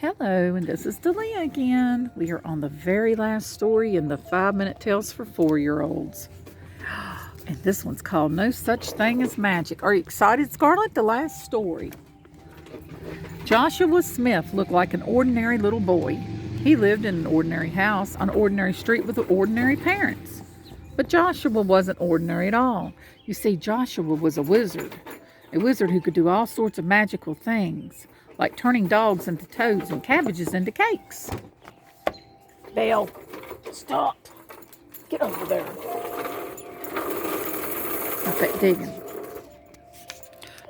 Hello, and this is Delia again. We are on the very last story in the 5-Minute Tales for 4-year-olds. And this one's called No Such Thing as Magic. Are you excited, Scarlett? The last story. Joshua Smith looked like an ordinary little boy. He lived in an ordinary house on an ordinary street with ordinary parents. But Joshua wasn't ordinary at all. You see, Joshua was a wizard who could do all sorts of magical things, like turning dogs into toads and cabbages into cakes. Belle, stop. Get over there. Not that digging.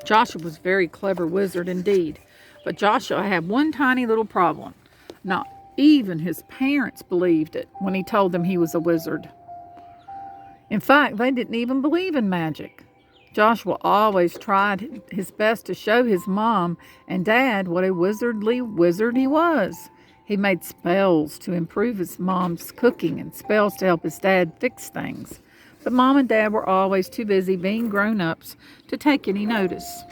Joshua was a very clever wizard indeed, but Joshua had one tiny little problem. Not even his parents believed it when he told them he was a wizard. In fact, they didn't even believe in magic. Joshua always tried his best to show his mom and dad what a wizardly wizard he was. He made spells to improve his mom's cooking and spells to help his dad fix things. But mom and dad were always too busy being grown-ups to take any notice.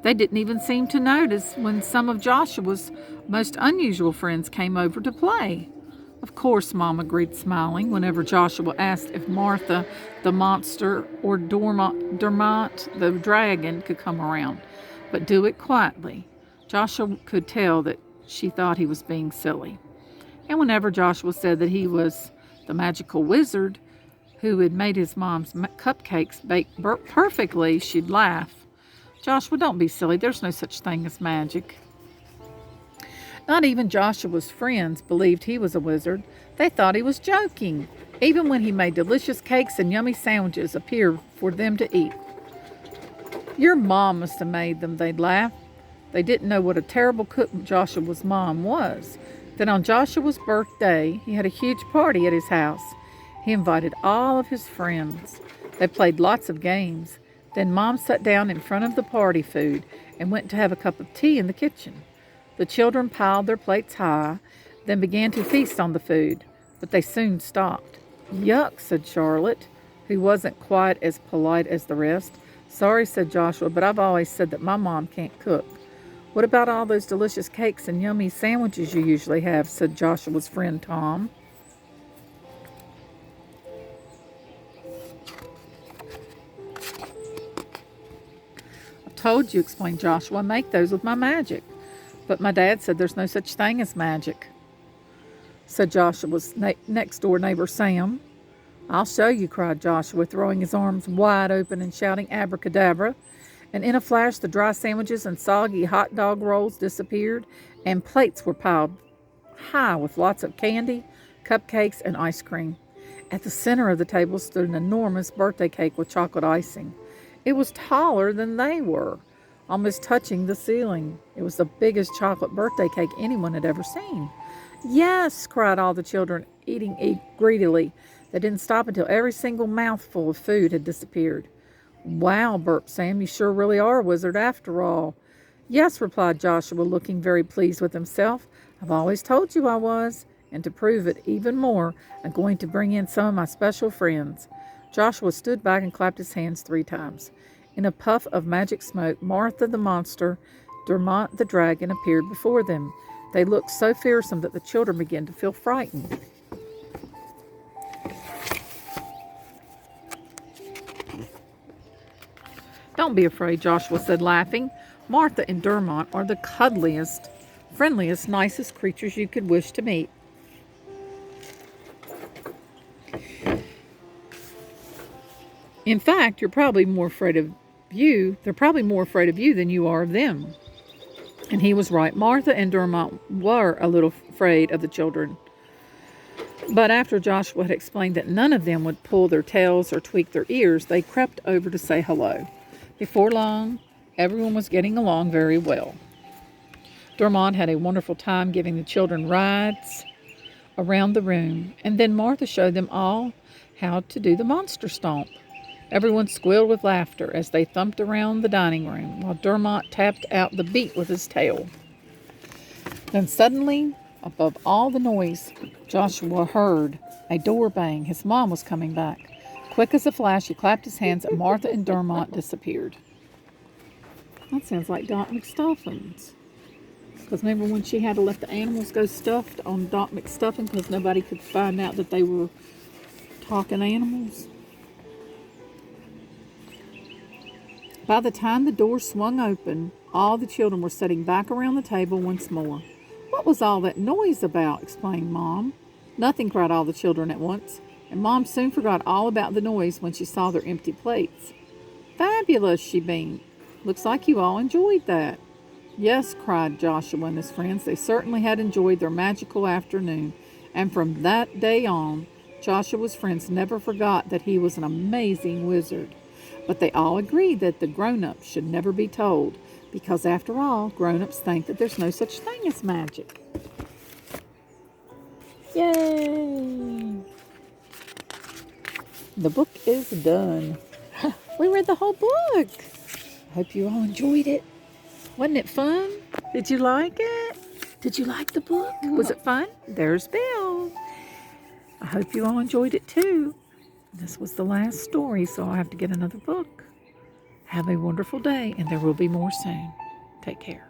They didn't even seem to notice when some of Joshua's most unusual friends came over to play. Of course, Mom agreed, smiling, whenever Joshua asked if Martha, the monster, or Dermot, the dragon, could come around, but do it quietly. Joshua could tell that she thought he was being silly. And whenever Joshua said that he was the magical wizard who had made his mom's cupcakes bake perfectly, she'd laugh. Joshua, don't be silly. There's no such thing as magic. Not even Joshua's friends believed he was a wizard. They thought he was joking, even when he made delicious cakes and yummy sandwiches appear for them to eat. Your mom must have made them, they'd laugh. They didn't know what a terrible cook Joshua's mom was. Then on Joshua's birthday, he had a huge party at his house. He invited all of his friends. They played lots of games. Then Mom sat down in front of the party food and went to have a cup of tea in the kitchen. The children piled their plates high, then began to feast on the food, but they soon stopped. Yuck, said Charlotte, who wasn't quite as polite as the rest. Sorry, said Joshua, but I've always said that my mom can't cook. What about all those delicious cakes and yummy sandwiches you usually have, said Joshua's friend Tom. I told you, explained Joshua, I make those with my magic. But my dad said there's no such thing as magic, said Joshua's next-door neighbor Sam. I'll show you, cried Joshua, throwing his arms wide open and shouting abracadabra. And in a flash, the dry sandwiches and soggy hot dog rolls disappeared, and plates were piled high with lots of candy, cupcakes, and ice cream. At the center of the table stood an enormous birthday cake with chocolate icing. It was taller than they were, almost touching the ceiling. It was the biggest chocolate birthday cake anyone had ever seen. Yes, cried all the children, eating greedily. They didn't stop until every single mouthful of food had disappeared. Wow, burped Sam, you sure really are a wizard after all. Yes, replied Joshua, looking very pleased with himself. I've always told you I was, and to prove it even more, I'm going to bring in some of my special friends. Joshua stood back and clapped his hands 3 times. In a puff of magic smoke, Martha the monster, Dermot the dragon appeared before them. They looked so fearsome that the children began to feel frightened. Don't be afraid, Joshua said, laughing. Martha and Dermot are the cuddliest, friendliest, nicest creatures you could wish to meet. In fact, they're probably more afraid of you than you are of them. And he was right. Martha and Dermot were a little afraid of the children. But after Joshua had explained that none of them would pull their tails or tweak their ears, they crept over to say hello. Before long, everyone was getting along very well. Dermot had a wonderful time giving the children rides around the room, and then Martha showed them all how to do the monster stomp. Everyone squealed with laughter as they thumped around the dining room, while Dermot tapped out the beat with his tail. Then suddenly, above all the noise, Joshua heard a door bang. His mom was coming back. Quick as a flash, he clapped his hands, and Martha and Dermot disappeared. That sounds like Doc McStuffins. Because remember when she had to let the animals go stuffed on Doc McStuffin because nobody could find out that they were talking animals? By the time the door swung open, all the children were sitting back around the table once more. "What was all that noise about?" exclaimed Mom. "Nothing," cried all the children at once, and Mom soon forgot all about the noise when she saw their empty plates. "Fabulous!" she beamed. "Looks like you all enjoyed that." "Yes," cried Joshua and his friends. They certainly had enjoyed their magical afternoon, and from that day on, Joshua's friends never forgot that he was an amazing wizard. But they all agreed that the grown-ups should never be told, because after all, grown-ups think that there's no such thing as magic. Yay! The book is done. We read the whole book. I hope you all enjoyed it. Wasn't it fun? Did you like it? Did you like the book? Was it fun? There's Bill. I hope you all enjoyed it too. This was the last story, so I'll have to get another book. Have a wonderful day, and there will be more soon. Take care.